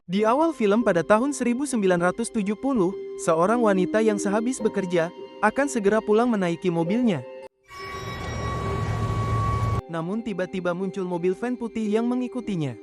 Di awal film pada tahun 1970, seorang wanita yang sehabis bekerja, akan segera pulang menaiki mobilnya. Namun tiba-tiba muncul mobil van putih yang mengikutinya.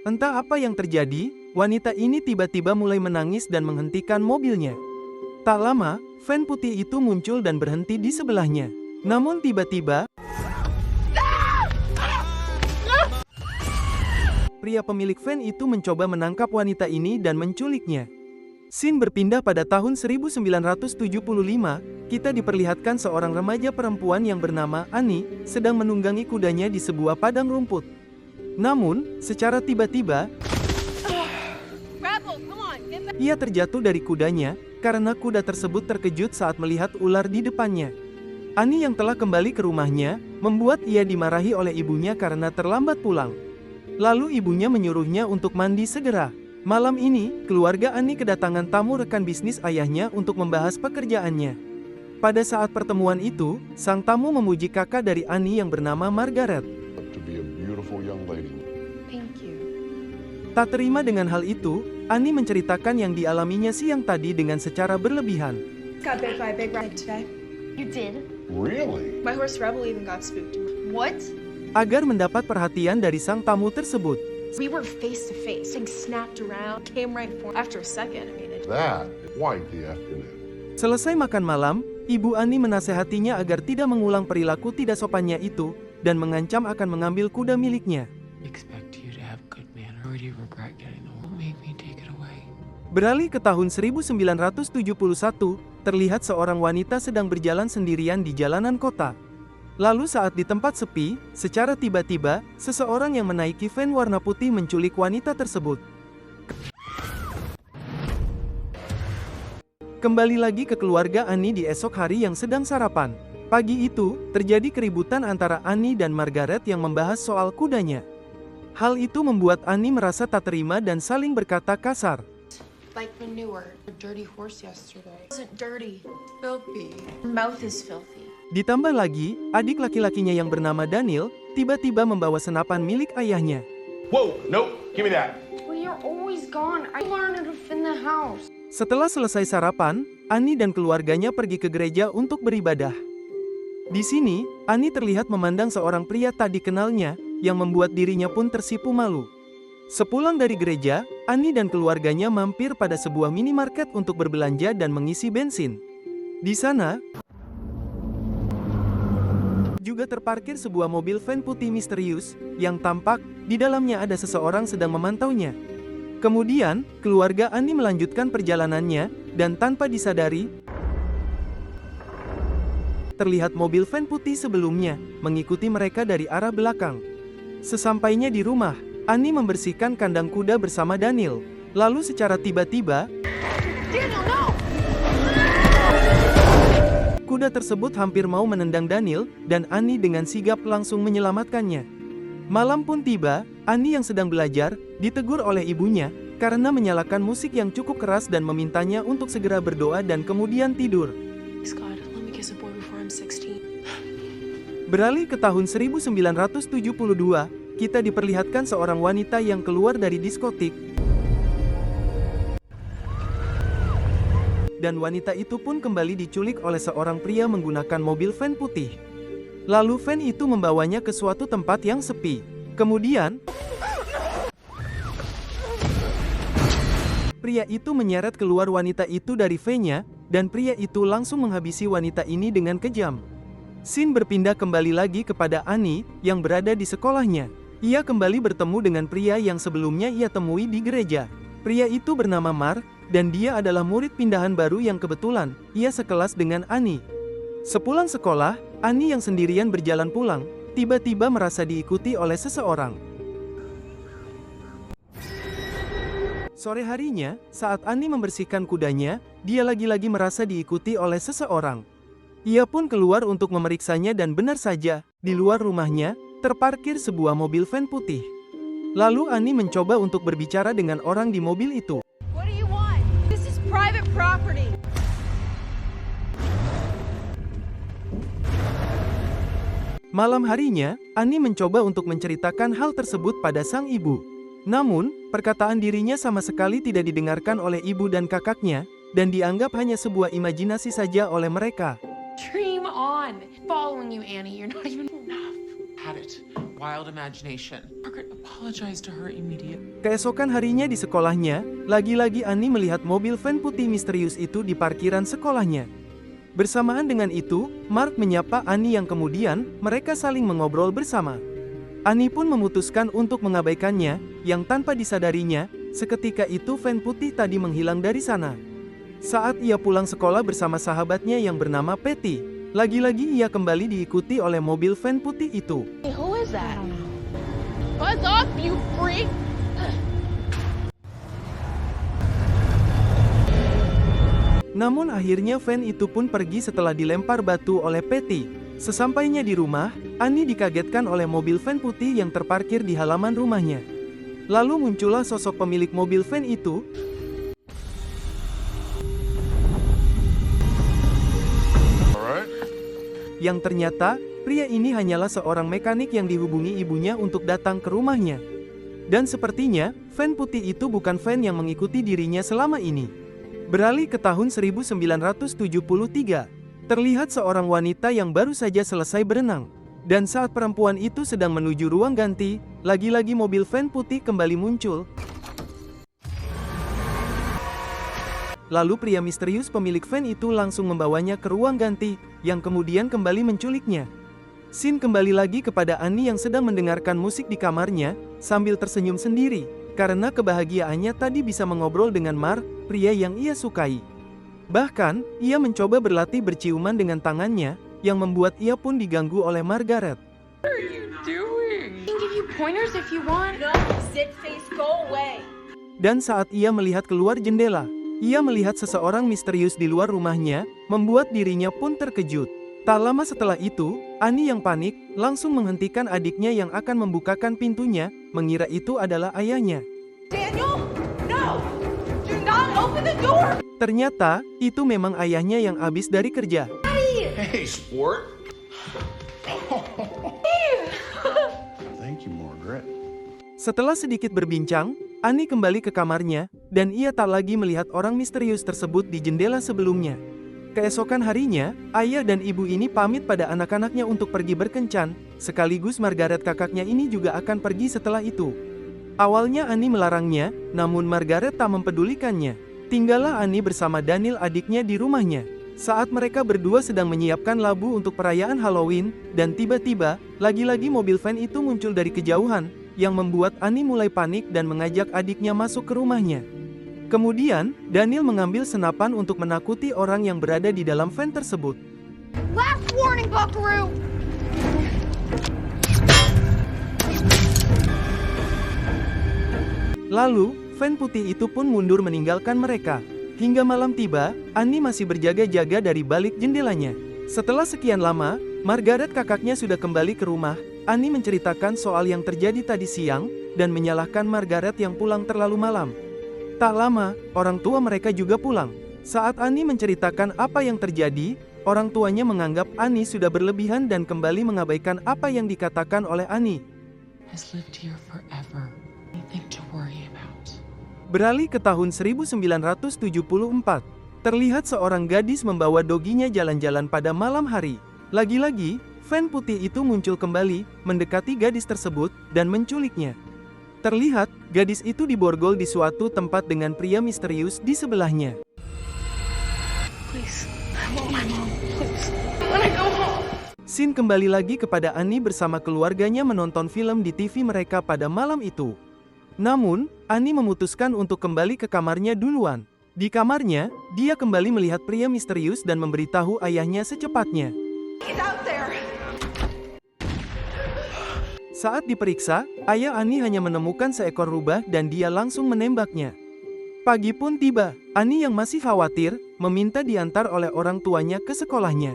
Entah apa yang terjadi, wanita ini tiba-tiba mulai menangis dan menghentikan mobilnya. Tak lama, van putih itu muncul dan berhenti di sebelahnya. Namun tiba-tiba, pria pemilik van itu mencoba menangkap wanita ini dan menculiknya. Scene berpindah pada tahun 1975, kita diperlihatkan seorang remaja perempuan yang bernama Annie, sedang menunggangi kudanya di sebuah padang rumput. Namun, secara tiba-tiba, ia terjatuh dari kudanya, karena kuda tersebut terkejut saat melihat ular di depannya. Annie yang telah kembali ke rumahnya, membuat ia dimarahi oleh ibunya karena terlambat pulang. Lalu ibunya menyuruhnya untuk mandi segera. Malam ini, keluarga Annie kedatangan tamu rekan bisnis ayahnya untuk membahas pekerjaannya. Pada saat pertemuan itu, sang tamu memuji kakak dari Annie yang bernama Margaret. Tak terima dengan hal itu, Annie menceritakan yang dialaminya siang tadi dengan secara berlebihan. Got bit by a big rat today. You did? Really? My horse Rebel even got spooked. What? Agar mendapat perhatian dari sang tamu tersebut. We were face to face. Thing snapped around, came right for. After a second, I mean, it. That quite the afternoon. Selesai makan malam, Ibu Annie menasehatinya agar tidak mengulang perilaku tidak sopannya itu, dan mengancam akan mengambil kuda miliknya. Beralih ke tahun 1971, terlihat seorang wanita sedang berjalan sendirian di jalanan kota. Lalu saat di tempat sepi, secara tiba-tiba, seseorang yang menaiki van warna putih menculik wanita tersebut. Kembali lagi ke keluarga Annie di esok hari yang sedang sarapan. Pagi itu, terjadi keributan antara Annie dan Margaret yang membahas soal kudanya. Hal itu membuat Annie merasa tak terima dan saling berkata kasar. Like the newer, dirty horse yesterday. It wasn't dirty, filthy. Her mouth is filthy. Ditambah lagi, adik laki-lakinya yang bernama Daniel, tiba-tiba membawa senapan milik ayahnya. Whoa, nope, give me that. Well, you're always gone. I learned how to fit in the house. Setelah selesai sarapan, Annie dan keluarganya pergi ke gereja untuk beribadah. Di sini, Annie terlihat memandang seorang pria tak dikenalnya, yang membuat dirinya pun tersipu malu. Sepulang dari gereja, Annie dan keluarganya mampir pada sebuah minimarket untuk berbelanja dan mengisi bensin. Di sana, juga terparkir sebuah mobil van putih misterius, yang tampak di dalamnya ada seseorang sedang memantaunya. Kemudian, keluarga Annie melanjutkan perjalanannya, dan tanpa disadari, terlihat mobil van putih sebelumnya, mengikuti mereka dari arah belakang. Sesampainya di rumah, Annie membersihkan kandang kuda bersama Daniel. Lalu secara tiba-tiba, Daniel, no! kuda tersebut hampir mau menendang Daniel, dan Annie dengan sigap langsung menyelamatkannya. Malam pun tiba, Annie yang sedang belajar, ditegur oleh ibunya, karena menyalakan musik yang cukup keras dan memintanya untuk segera berdoa dan kemudian tidur. God, let me kiss a boy before I'm 16. Beralih ke tahun 1972, kita diperlihatkan seorang wanita yang keluar dari diskotik. Dan wanita itu pun kembali diculik oleh seorang pria menggunakan mobil van putih. Lalu van itu membawanya ke suatu tempat yang sepi. Kemudian, pria itu menyeret keluar wanita itu dari van-nya, dan pria itu langsung menghabisi wanita ini dengan kejam. Scene berpindah kembali lagi kepada Annie, yang berada di sekolahnya. Ia kembali bertemu dengan pria yang sebelumnya ia temui di gereja. Pria itu bernama Mark, dan dia adalah murid pindahan baru yang kebetulan, ia sekelas dengan Annie. Sepulang sekolah, Annie yang sendirian berjalan pulang, tiba-tiba merasa diikuti oleh seseorang. Sore harinya, saat Annie membersihkan kudanya, dia lagi-lagi merasa diikuti oleh seseorang. Ia pun keluar untuk memeriksanya dan benar saja, di luar rumahnya, terparkir sebuah mobil van putih. Lalu Annie mencoba untuk berbicara dengan orang di mobil itu. What do you want? This is private property. Malam harinya, Annie mencoba untuk menceritakan hal tersebut pada sang ibu. Namun, perkataan dirinya sama sekali tidak didengarkan oleh ibu dan kakaknya, dan dianggap hanya sebuah imajinasi saja oleh mereka. Dream on. Following you, Annie. You're not even enough. Had it. Wild imagination. Margaret apologized to her immediately. Keesokan harinya di sekolahnya, lagi-lagi Annie melihat mobil van putih misterius itu di parkiran sekolahnya. Bersamaan dengan itu, Mark menyapa Annie yang kemudian mereka saling mengobrol bersama. Annie pun memutuskan untuk mengabaikannya, yang tanpa disadarinya, seketika itu van putih tadi menghilang dari sana. Saat ia pulang sekolah bersama sahabatnya yang bernama Patty, lagi-lagi ia kembali diikuti oleh mobil van putih itu. Hey, who is that? Buzz off, you freak! Namun akhirnya van itu pun pergi setelah dilempar batu oleh Patty. Sesampainya di rumah, Annie dikagetkan oleh mobil van putih yang terparkir di halaman rumahnya. Lalu muncullah sosok pemilik mobil van itu. Alright. Yang ternyata, pria ini hanyalah seorang mekanik yang dihubungi ibunya untuk datang ke rumahnya. Dan sepertinya, van putih itu bukan van yang mengikuti dirinya selama ini. Beralih ke tahun 1973. Terlihat seorang wanita yang baru saja selesai berenang. Dan saat perempuan itu sedang menuju ruang ganti, lagi-lagi mobil van putih kembali muncul. Lalu pria misterius pemilik van itu langsung membawanya ke ruang ganti, yang kemudian kembali menculiknya. Scene kembali lagi kepada Annie yang sedang mendengarkan musik di kamarnya, sambil tersenyum sendiri, karena kebahagiaannya tadi bisa mengobrol dengan Mark, pria yang ia sukai. Bahkan, ia mencoba berlatih berciuman dengan tangannya, yang membuat ia pun diganggu oleh Margaret. I can give you pointers if you want. No, sit face, go away. Dan saat ia melihat keluar jendela, ia melihat seseorang misterius di luar rumahnya, membuat dirinya pun terkejut. Tak lama setelah itu, Annie yang panik, langsung menghentikan adiknya yang akan membukakan pintunya, mengira itu adalah ayahnya. Daniel, no! Do not open the door! Ternyata, itu memang ayahnya yang habis dari kerja. Hey, sport. Thank you, Margaret. Setelah sedikit berbincang, Annie kembali ke kamarnya, dan ia tak lagi melihat orang misterius tersebut di jendela sebelumnya. Keesokan harinya, ayah dan ibu ini pamit pada anak-anaknya untuk pergi berkencan, sekaligus Margaret kakaknya ini juga akan pergi setelah itu. Awalnya Annie melarangnya, namun Margaret tak mempedulikannya. Tinggallah Annie bersama Daniel adiknya di rumahnya. Saat mereka berdua sedang menyiapkan labu untuk perayaan Halloween, dan tiba-tiba, lagi-lagi mobil van itu muncul dari kejauhan, yang membuat Annie mulai panik dan mengajak adiknya masuk ke rumahnya. Kemudian, Daniel mengambil senapan untuk menakuti orang yang berada di dalam van tersebut. Last warning, Buckaroo! Lalu, van putih itu pun mundur meninggalkan mereka. Hingga malam tiba, Annie masih berjaga-jaga dari balik jendelanya. Setelah sekian lama, Margaret kakaknya sudah kembali ke rumah. Annie menceritakan soal yang terjadi tadi siang, dan menyalahkan Margaret yang pulang terlalu malam. Tak lama, orang tua mereka juga pulang. Saat Annie menceritakan apa yang terjadi, orang tuanya menganggap Annie sudah berlebihan dan kembali mengabaikan apa yang dikatakan oleh Annie. Has lived here forever. Anything to worry about. Beralih ke tahun 1974, terlihat seorang gadis membawa doginya jalan-jalan pada malam hari. Lagi-lagi, van putih itu muncul kembali, mendekati gadis tersebut, dan menculiknya. Terlihat, gadis itu diborgol di suatu tempat dengan pria misterius di sebelahnya. Please, I want my mom, please. I wanna go home. Scene kembali lagi kepada Annie bersama keluarganya menonton film di TV mereka pada malam itu. Namun, Annie memutuskan untuk kembali ke kamarnya duluan. Di kamarnya, dia kembali melihat pria misterius dan memberitahu ayahnya secepatnya. He's out there. Saat diperiksa, ayah Annie hanya menemukan seekor rubah dan dia langsung menembaknya. Pagi pun tiba, Annie yang masih khawatir, meminta diantar oleh orang tuanya ke sekolahnya.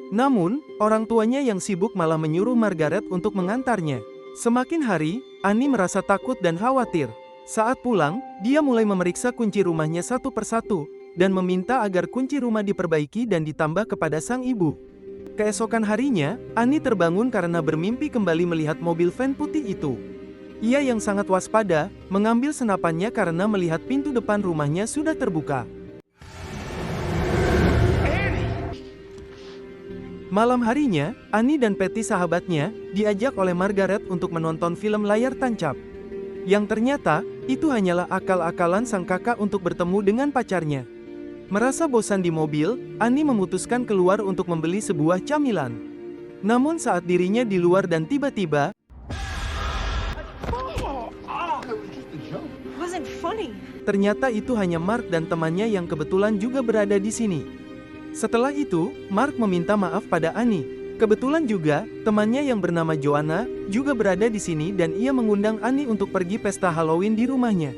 Namun, orang tuanya yang sibuk malah menyuruh Margaret untuk mengantarnya. Semakin hari, Annie merasa takut dan khawatir. Saat pulang, dia mulai memeriksa kunci rumahnya satu persatu, dan meminta agar kunci rumah diperbaiki dan ditambah kepada sang ibu. Keesokan harinya, Annie terbangun karena bermimpi kembali melihat mobil van putih itu. Ia yang sangat waspada, mengambil senapannya karena melihat pintu depan rumahnya sudah terbuka. Malam harinya, Annie dan Patty sahabatnya, diajak oleh Margaret untuk menonton film layar tancap. Yang ternyata, itu hanyalah akal-akalan sang kakak untuk bertemu dengan pacarnya. Merasa bosan di mobil, Annie memutuskan keluar untuk membeli sebuah camilan. Namun saat dirinya di luar dan tiba-tiba, Wasn't funny. ternyata itu hanya Mark dan temannya yang kebetulan juga berada di sini. Setelah itu, Mark meminta maaf pada Annie. Kebetulan juga, temannya yang bernama Joanna, juga berada di sini dan ia mengundang Annie untuk pergi pesta Halloween di rumahnya.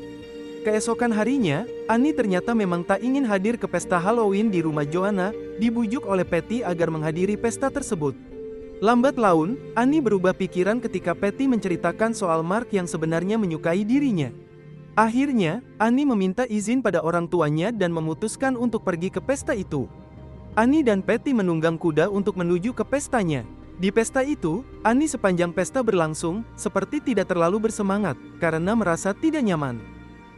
Keesokan harinya, Annie ternyata memang tak ingin hadir ke pesta Halloween di rumah Joanna, dibujuk oleh Patty agar menghadiri pesta tersebut. Lambat laun, Annie berubah pikiran ketika Patty menceritakan soal Mark yang sebenarnya menyukai dirinya. Akhirnya, Annie meminta izin pada orang tuanya dan memutuskan untuk pergi ke pesta itu. Annie dan Patty menunggang kuda untuk menuju ke pestanya. Di pesta itu, Annie sepanjang pesta berlangsung, seperti tidak terlalu bersemangat, karena merasa tidak nyaman.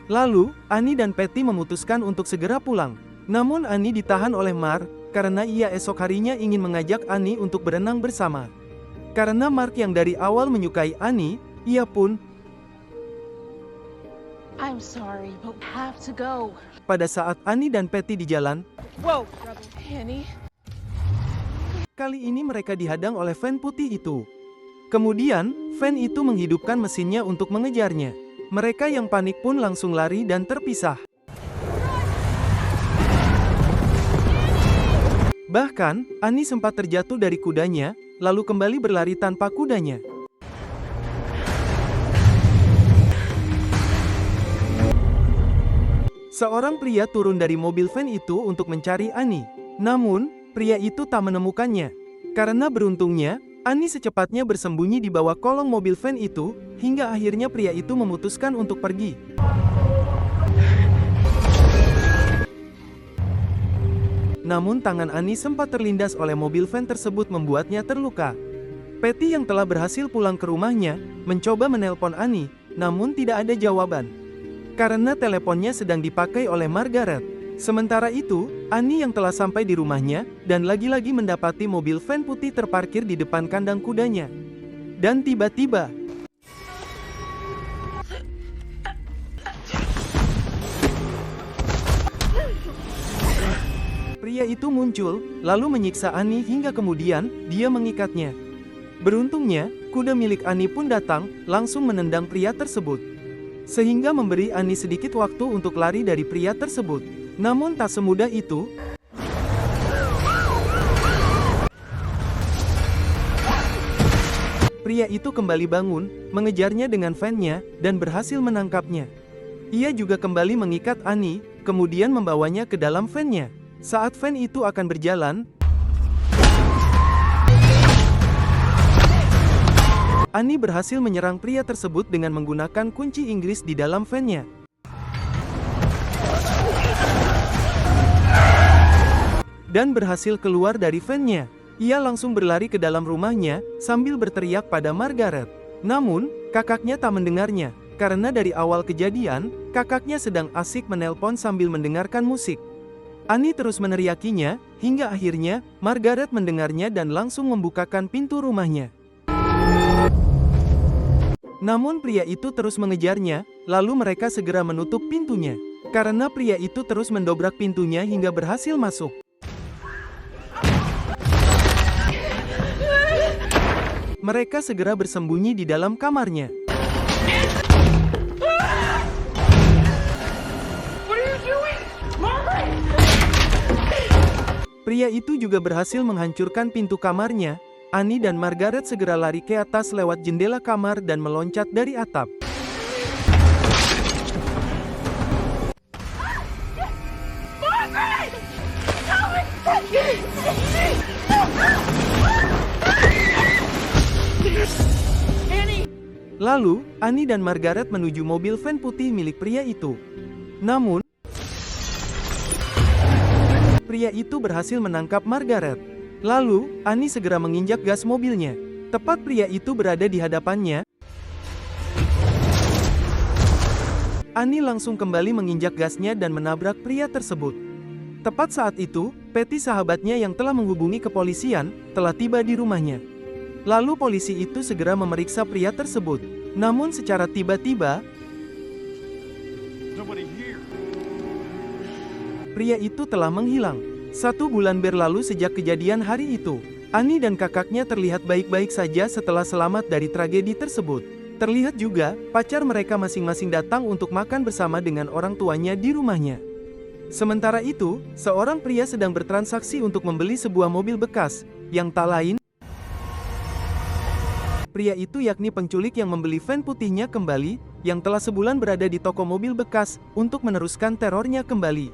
Lalu, Annie dan Patty memutuskan untuk segera pulang. Namun Annie ditahan oleh Mark, karena ia esok harinya ingin mengajak Annie untuk berenang bersama. Karena Mark yang dari awal menyukai Annie, ia pun, I'm sorry, but we have to go. pada saat Annie dan Patty di jalan, Whoa, Annie. kali ini mereka dihadang oleh van putih itu. Kemudian, van itu menghidupkan mesinnya untuk mengejarnya. Mereka yang panik pun langsung lari dan terpisah. Bahkan, Annie sempat terjatuh dari kudanya, lalu kembali berlari tanpa kudanya. Seorang pria turun dari mobil van itu untuk mencari Annie. Namun, pria itu tak menemukannya. Karena beruntungnya, Annie secepatnya bersembunyi di bawah kolong mobil van itu, hingga akhirnya pria itu memutuskan untuk pergi. Namun tangan Annie sempat terlindas oleh mobil van tersebut membuatnya terluka. Patty yang telah berhasil pulang ke rumahnya, mencoba menelpon Annie, namun tidak ada jawaban. Karena teleponnya sedang dipakai oleh Margaret. Sementara itu, Annie yang telah sampai di rumahnya, dan lagi-lagi mendapati mobil van putih terparkir di depan kandang kudanya. Dan tiba-tiba, pria itu muncul, lalu menyiksa Annie hingga kemudian, dia mengikatnya. Beruntungnya, kuda milik Annie pun datang, langsung menendang pria tersebut. Sehingga memberi Annie sedikit waktu untuk lari dari pria tersebut. Namun tak semudah itu. Pria itu kembali bangun, mengejarnya dengan van-nya, dan berhasil menangkapnya. Ia juga kembali mengikat Annie, kemudian membawanya ke dalam van-nya. Saat van itu akan berjalan, Annie berhasil menyerang pria tersebut dengan menggunakan kunci Inggris di dalam van-nya. Dan berhasil keluar dari van-nya. Ia langsung berlari ke dalam rumahnya, sambil berteriak pada Margaret. Namun, kakaknya tak mendengarnya, karena dari awal kejadian, kakaknya sedang asik menelpon sambil mendengarkan musik. Annie terus meneriakinya, hingga akhirnya, Margaret mendengarnya dan langsung membukakan pintu rumahnya. Namun pria itu terus mengejarnya, lalu mereka segera menutup pintunya. Karena pria itu terus mendobrak pintunya hingga berhasil masuk. Mereka segera bersembunyi di dalam kamarnya. Pria itu juga berhasil menghancurkan pintu kamarnya. Annie dan Margaret segera lari ke atas lewat jendela kamar dan meloncat dari atap. Lalu, Annie dan Margaret menuju mobil van putih milik pria itu. Namun, pria itu berhasil menangkap Margaret. Lalu, Annie segera menginjak gas mobilnya. Tepat pria itu berada di hadapannya, Annie langsung kembali menginjak gasnya dan menabrak pria tersebut. Tepat saat itu, Patty sahabatnya yang telah menghubungi kepolisian, telah tiba di rumahnya. Lalu polisi itu segera memeriksa pria tersebut. Namun secara tiba-tiba, Nobody here. pria itu telah menghilang. 1 bulan berlalu sejak kejadian hari itu. Annie dan kakaknya terlihat baik-baik saja setelah selamat dari tragedi tersebut. Terlihat juga, pacar mereka masing-masing datang untuk makan bersama dengan orang tuanya di rumahnya. Sementara itu, seorang pria sedang bertransaksi untuk membeli sebuah mobil bekas, yang tak lain. Pria itu yakni penculik yang membeli van putihnya kembali, yang telah sebulan berada di toko mobil bekas, untuk meneruskan terornya kembali.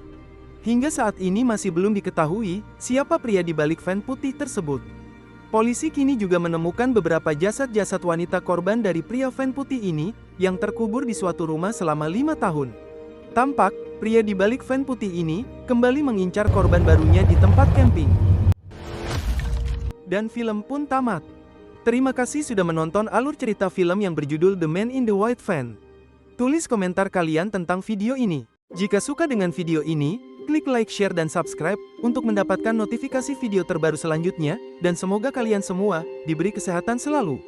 Hingga saat ini masih belum diketahui, siapa pria di balik van putih tersebut. Polisi kini juga menemukan beberapa jasad-jasad wanita korban dari pria van putih ini, yang terkubur di suatu rumah selama 5 tahun. Tampak, pria di balik van putih ini, kembali mengincar korban barunya di tempat camping. Dan film pun tamat. Terima kasih sudah menonton alur cerita film yang berjudul The Man in the White Van. Tulis komentar kalian tentang video ini. Jika suka dengan video ini, klik like, share, dan subscribe untuk mendapatkan notifikasi video terbaru selanjutnya, dan semoga kalian semua diberi kesehatan selalu.